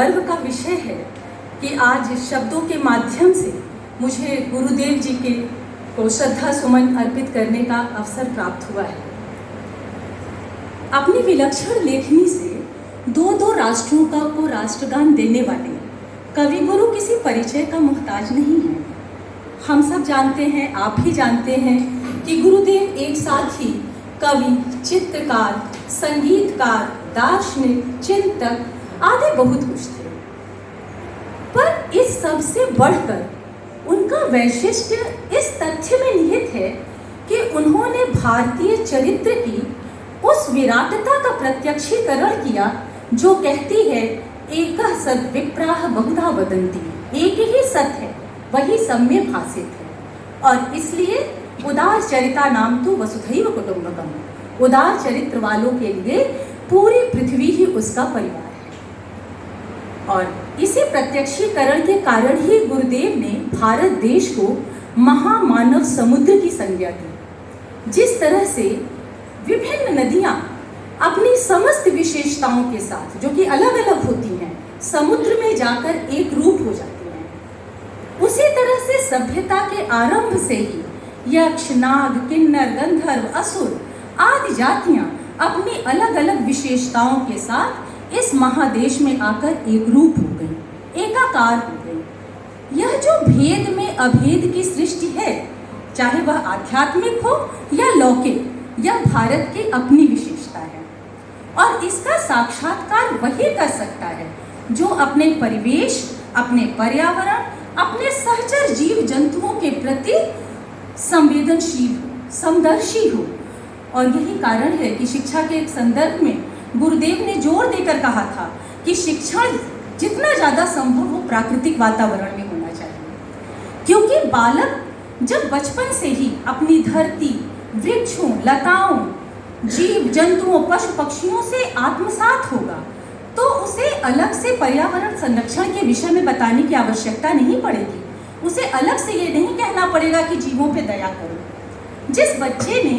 गर्व का विषय है कि आज शब्दों के माध्यम से मुझे गुरुदेव जी के को श्रद्धा सुमन अर्पित करने का अवसर प्राप्त हुआ है। अपनी विलक्षण लेखनी से दो राष्ट्रों को राष्ट्रगान देने वाले कवि गुरु किसी परिचय का मोहताज नहीं है। हम सब जानते हैं, आप भी जानते हैं कि गुरुदेव एक साथ ही कवि, चित्रकार, संगीतकार, दार्शनिक, चिंतक आदि बहुत कुछ थे। पर इस सब से बढ़कर उनका वैशिष्ट्य इस तथ्य में निहित है कि उन्होंने भारतीय चरित्र की उस विराटता का प्रत्यक्षीकरण किया जो कहती है एकः सत् विप्राः बहुधा वदन्ति, एक ही सत्य है वही सब में भासित है। और इसलिए उदार चरिता नाम तो वसुधैव कुटुंबकम, उदार चरित्र वालों के लिए पूरी पृथ्वी ही उसका परिवार है। और इसी प्रत्यक्षीकरण के कारण ही गुरुदेव ने भारत देश को महामानव समुद्र की संज्ञा दी। जिस तरह से विभिन्न नदियां अपनी समस्त विशेषताओं के साथ, जो कि अलग अलग होती हैं, समुद्र में जाकर एक रूप हो जाती हैं, उसी तरह से सभ्यता के आरंभ से ही यक्ष, नाग, किन्नर, गंधर्व, असुर आदि जातियां अपनी अलग अलग विशेषताओं के साथ इस महादेश में आकर एक रूप हो गई, एकाकार हो गई। यह जो भेद में अभेद की सृष्टि है, चाहे वह आध्यात्मिक हो या लौकिक, यह भारत की अपनी विशेषता है। और इसका साक्षात्कार वही कर सकता है जो अपने परिवेश, अपने पर्यावरण, अपने सहचर जीव जंतुओं के प्रति संवेदनशील हो, समदर्शी हो। और यही कारण है कि शिक्षा के एक संदर्भ में गुरुदेव ने जोर देकर कहा था कि शिक्षण जितना ज़्यादा संभव हो प्राकृतिक वातावरण में होना चाहिए, क्योंकि बालक जब बचपन से ही अपनी धरती, वृक्षों, लताओं, जीव जंतुओं, पशु पक्षियों से आत्मसात होगा तो उसे अलग से पर्यावरण संरक्षण के विषय में बताने की आवश्यकता नहीं पड़ेगी। उसे अलग से ये नहीं कहना पड़ेगा कि जीवों पे दया करो। जिस बच्चे ने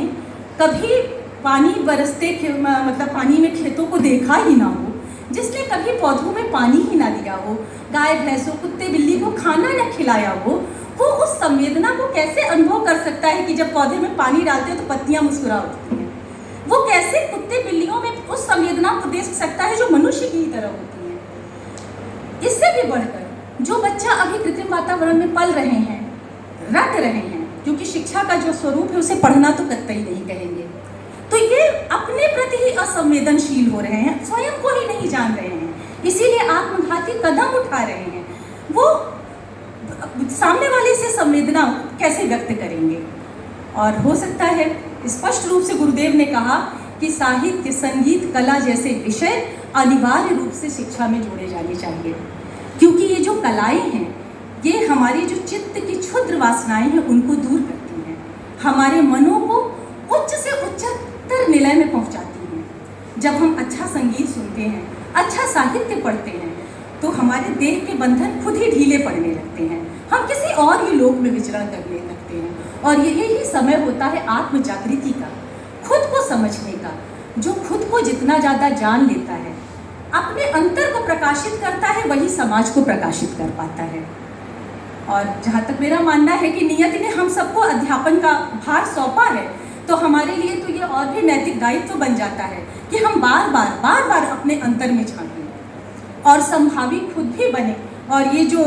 कभी पानी बरसते मतलब पानी में खेतों को देखा ही ना हो, जिसने कभी पौधों में पानी ही ना दिया हो, गाय भैंसों, कुत्ते बिल्ली को खाना न खिलाया हो, वो उस संवेदना को कैसे अनुभव कर सकता है कि जब पौधे में पानी डालते हैं तो पत्तियां मुस्कुरा उठती हैं। वो कैसे कुत्ते बिल्लियों में उस संवेदना को देख सकता है जो मनुष्य की तरह होती है। इससे भी बढ़कर जो बच्चा अभी कृत्रिम वातावरण में पल रहे हैं, रट रहे हैं, क्योंकि शिक्षा का जो स्वरूप है उसे पढ़ना तो कतई नहीं कहेंगे, तो ये अपने प्रति ही असंवेदनशील हो रहे हैं, स्वयं को ही नहीं जान रहे हैं, इसीलिए आत्मघाती कदम उठा रहे हैं। वो सामने वाले से संवेदना कैसे व्यक्त करेंगे? और हो सकता है स्पष्ट रूप से गुरुदेव ने कहा कि साहित्य, संगीत, कला जैसे विषय अनिवार्य रूप से शिक्षा में जोड़े जाने चाहिए, क्योंकि ये जो कलाएं हैं ये हमारी जो चित्त की क्षुद्र वासनाएं हैं उनको दूर करती हैं, हमारे मनों को उच्च से उच्चतर निलय में पहुंचाती हैं। जब हम अच्छा संगीत सुनते हैं, अच्छा साहित्य पढ़ते हैं, तो हमारे देह के बंधन खुद ही ढीले पड़ने लगते हैं, हम किसी और ही लोक में विचरण करने लगते हैं। और यही समय होता है आत्म जागृति का, खुद को समझने का। जो खुद को जितना ज़्यादा जान लेता है, अपने अंतर को प्रकाशित करता है, वही समाज को प्रकाशित कर पाता है। और जहाँ तक मेरा मानना है कि नियति ने हम सबको अध्यापन का भार सौंपा है, तो हमारे लिए तो ये और भी नैतिक दायित्व बन जाता है कि हम बार बार अपने अंतर में झांकें और संभावी खुद भी बने। और ये जो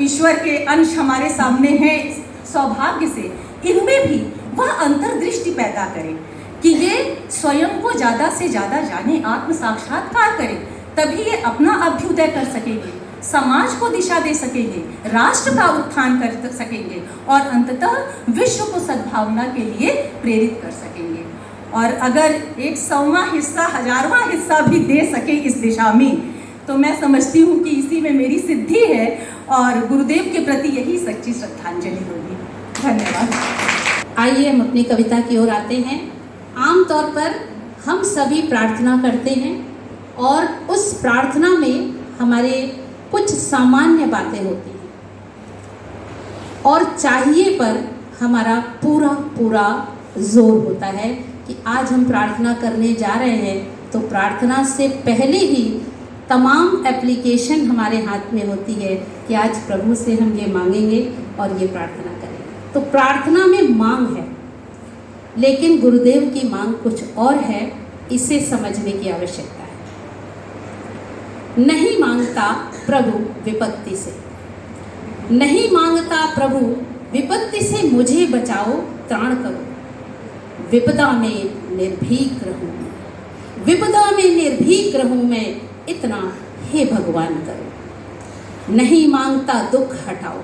ईश्वर के अंश हमारे सामने हैं सौभाग्य से, इनमें भी वह अंतर्दृष्टि पैदा करें कि ये स्वयं को ज़्यादा से ज़्यादा जाने, आत्म साक्षात्कार करें, तभी ये अपना अभ्युदय कर सकेंगे, समाज को दिशा दे सकेंगे, राष्ट्र का उत्थान कर सकेंगे और अंततः विश्व को सद्भावना के लिए प्रेरित कर सकेंगे। और अगर 100वां हिस्सा, 1000वां हिस्सा भी दे सके इस दिशा में, तो मैं समझती हूँ कि इसी में मेरी सिद्धि है और गुरुदेव के प्रति यही सच्ची श्रद्धांजलि होगी। धन्यवाद। आइए हम अपनी कविता की ओर आते हैं। आमतौर पर हम सभी प्रार्थना करते हैं और उस प्रार्थना में हमारे कुछ सामान्य बातें होती हैं और चाहिए पर हमारा पूरा जोर होता है कि आज हम प्रार्थना करने जा रहे हैं, तो प्रार्थना से पहले ही तमाम एप्लीकेशन हमारे हाथ में होती है कि आज प्रभु से हम ये मांगेंगे और ये प्रार्थना करेंगे। तो प्रार्थना में मांग है, लेकिन गुरुदेव की मांग कुछ और है, इसे समझने की आवश्यकता है। नहीं मांगता प्रभु विपत्ति से, नहीं मांगता प्रभु विपत्ति से मुझे बचाओ त्राण करो, विपदा में निर्भीक रहूं, विपदा में निर्भीक रहूं मैं, इतना हे भगवान करो। नहीं मांगता दुख हटाओ,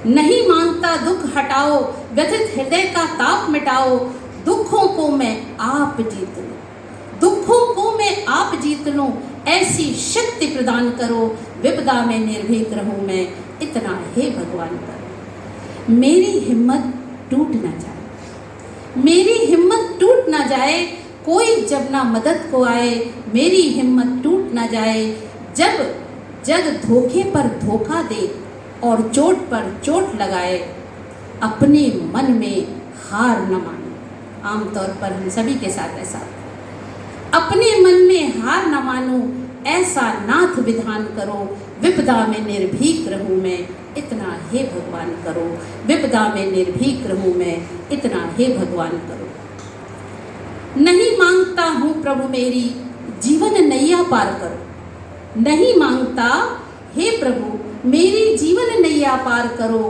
नहीं मांगता दुख हटाओ, व्यथित हृदय का ताप मिटाओ, दुखों को मैं आप जीत लूं, दुखों को मैं आप जीत लूं, ऐसी शक्ति प्रदान करो, विपदा में निर्भीक रहूं मैं, इतना हे भगवान करो। मेरी हिम्मत टूट ना जाए, मेरी हिम्मत टूट ना जाए, कोई जब ना मदद को आए, मेरी हिम्मत टूट ना जाए, जब जग धोखे पर धोखा दे और चोट पर चोट लगाए, अपने मन में हार न मानो। आमतौर पर हम सभी के साथ ऐसा होता है, अपने मन में हार न मानो, ऐसा नाथ विधान करो, विपदा में निर्भीक रहूं मैं, इतना हे भगवान करो, विपदा में निर्भीक रहूं मैं, इतना हे भगवान करो। नहीं मांगता हूँ प्रभु मेरी जीवन नैया पार करो, नहीं मांगता हे प्रभु मेरी जीवन नैया पार करो,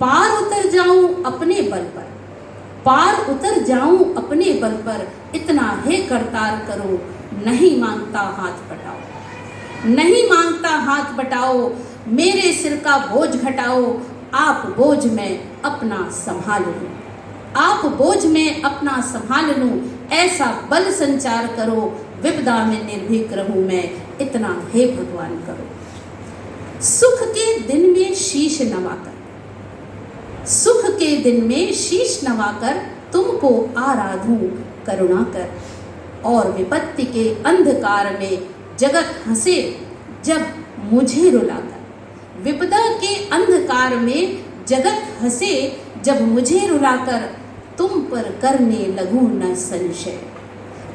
पार उतर जाऊं अपने बल पर, पार उतर जाऊं अपने बल पर, इतना हे करतार करो। नहीं मांगता हाथ बटाओ, नहीं मांगता हाथ बटाओ, मेरे सिर का बोझ घटाओ, आप बोझ में अपना संभाल लूं, आप बोझ में अपना संभाल लूं, ऐसा बल संचार करो, विपदा में निर्भीक रहूं मैं, इतना हे भगवान करो। सुख के दिन में शीश नवाकर, सुख के दिन में शीश नवाकर, तुमको आराधूं करुणा कर, और विपत्ति के अंधकार में जगत हंसे जब मुझे रुलाकर, विपदा के अंधकार में जगत हंसे जब मुझे रुलाकर, तुम पर करने लगूं न संशय,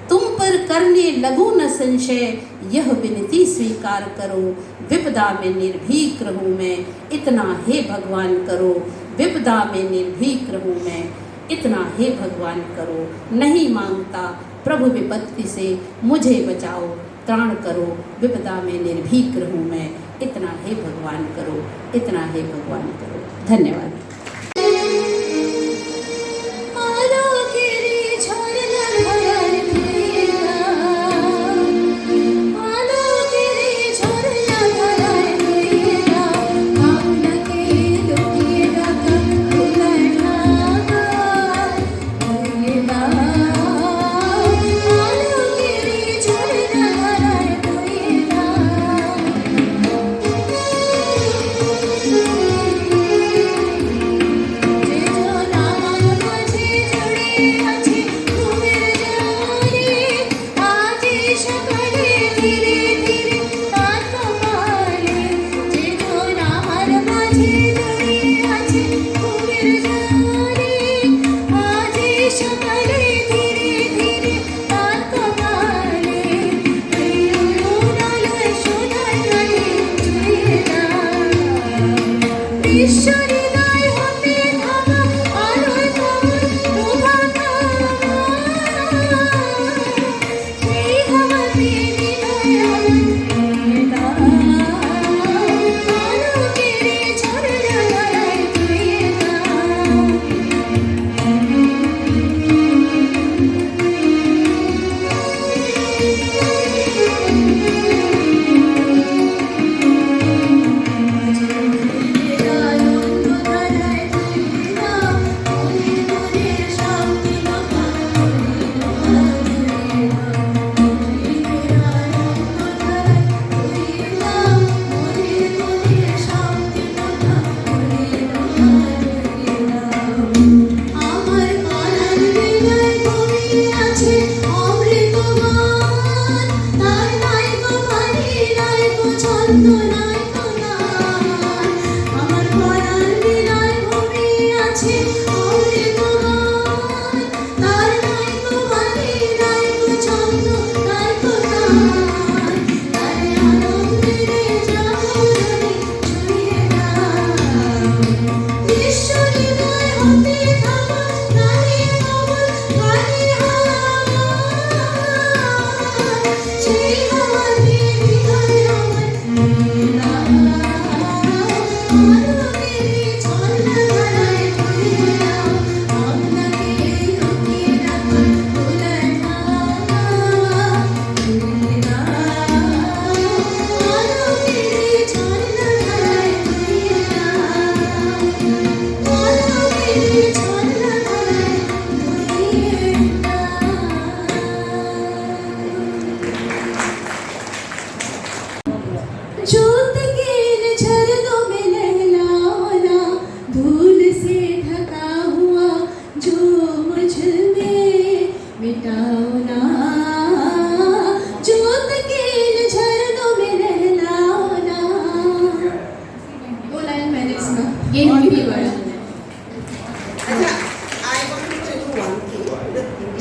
तुम पर करने लगूं न संशय, यह विनती स्वीकार करो, विपदा में निर्भीक रहूं मैं, इतना हे भगवान करो, विपदा में निर्भीक रहूं मैं, इतना हे भगवान करो। नहीं मांगता प्रभु विपत्ति से मुझे बचाओ त्राण करो, विपदा में निर्भीक रहूं मैं, इतना हे भगवान करो, इतना हे भगवान करो। धन्यवाद।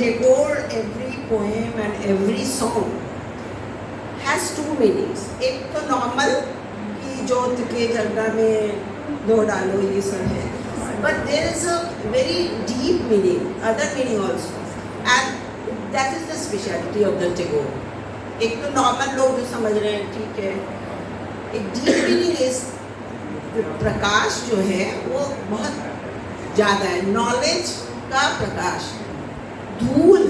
Tagore, every poem and every song has two meanings. एक तो normal कि जोत के जगह में दो डालो ये सब है, but there is a very deep meaning, other meaning also, and that is the speciality of the Tagore. एक तो normal लोग जो समझ रहे हैं ठीक है, एक deep meaning is प्रकाश जो है वो बहुत ज़्यादा है, knowledge का प्रकाश, धूल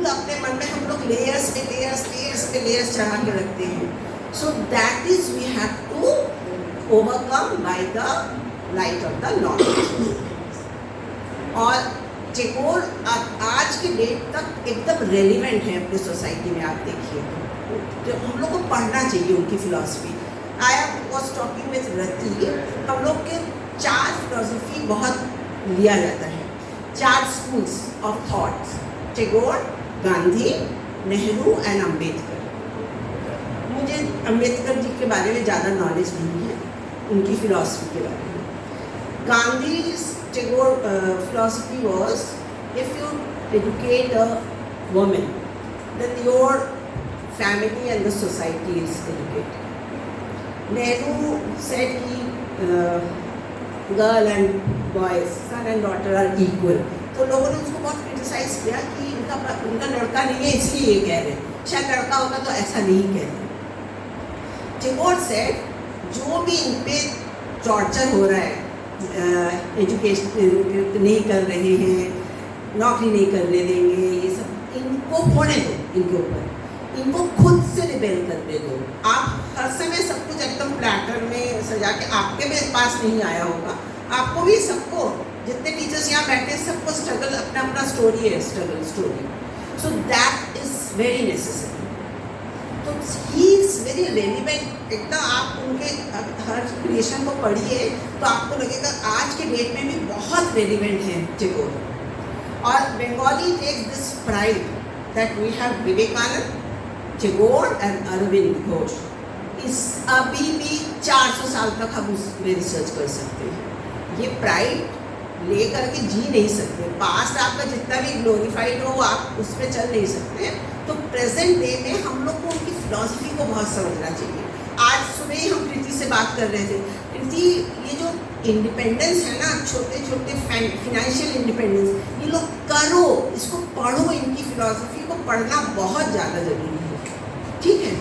अपने मन में हम लोग लेयर्स पे लेयर्स चढ़ा के रखते हैं. So that is we have to overcome by the light of the knowledge. और टैगोर आज के डेट तक एकदम रेलिवेंट है अपनी सोसाइटी में. आप देखिए तो हम लोग को पढ़ना चाहिए उनकी philosophy. I was talking with Rati, हम लोग के 4 फिलॉसफी बहुत लिया जाता है, 4 schools of thoughts, Tagore, Gandhi, Nehru and Ambedkar. मुझे अम्बेडकर जी के बारे में ज़्यादा नॉलेज नहीं है, उनकी फिलॉसफी के बारे में. Gandhi's Tagore philosophy was, if you educate a woman, then your family and the society is educated. Nehru said कि girl and boys, son and daughter are equal. तो लोगों ने उसको बहुत क्रिटिसाइज किया कि उनका लड़का नहीं है इसलिए ये कह रहे, शायद लड़का होगा तो ऐसा नहीं कह रहे. टैगोर सेड जो भी इन पे टॉर्चर हो रहा है, एजुकेशन नहीं कर रहे हैं, नौकरी नहीं करने देंगे, ये सब इनको होने दो, इनके ऊपर इनको खुद से रिबेल करने दो. आप हर समय सब कुछ एकदम प्लेटर में सजा के आपके भी पास नहीं आया होगा, आपको भी, सबको, जितने टीचर्स यहाँ बैठे हैं सबको स्ट्रगल, अपना अपना स्टोरी है, struggle story. So that is very necessary. तो ही इज वेरी रेलिवेंट. एकदम आप उनके हर क्रिएशन को पढ़िए तो आपको लगेगा आज के डेट में भी बहुत रेलिवेंट है टैगोर. और Bengali takes this pride that we have Vivekananda, Tagore and Aurobindo Ghosh. इस अभी भी 400 साल तक हम उसमें रिसर्च कर सकते हैं. ये प्राइड ले करके जी नहीं सकते. पास्ट आपका जितना भी ग्लोरीफाइड हो आप उस पर चल नहीं सकते. तो प्रेजेंट डे में हम लोग को उनकी फिलॉसफी को बहुत समझना चाहिए. आज सुबह ही हम कृति से बात कर रहे थे. कृति, ये जो इंडिपेंडेंस है ना, छोटे छोटे फाइनेंशियल इंडिपेंडेंस, ये लोग करो, इसको पढ़ो, इनकी फिलॉसफी को पढ़ना बहुत ज़्यादा ज़रूरी है. ठीक है.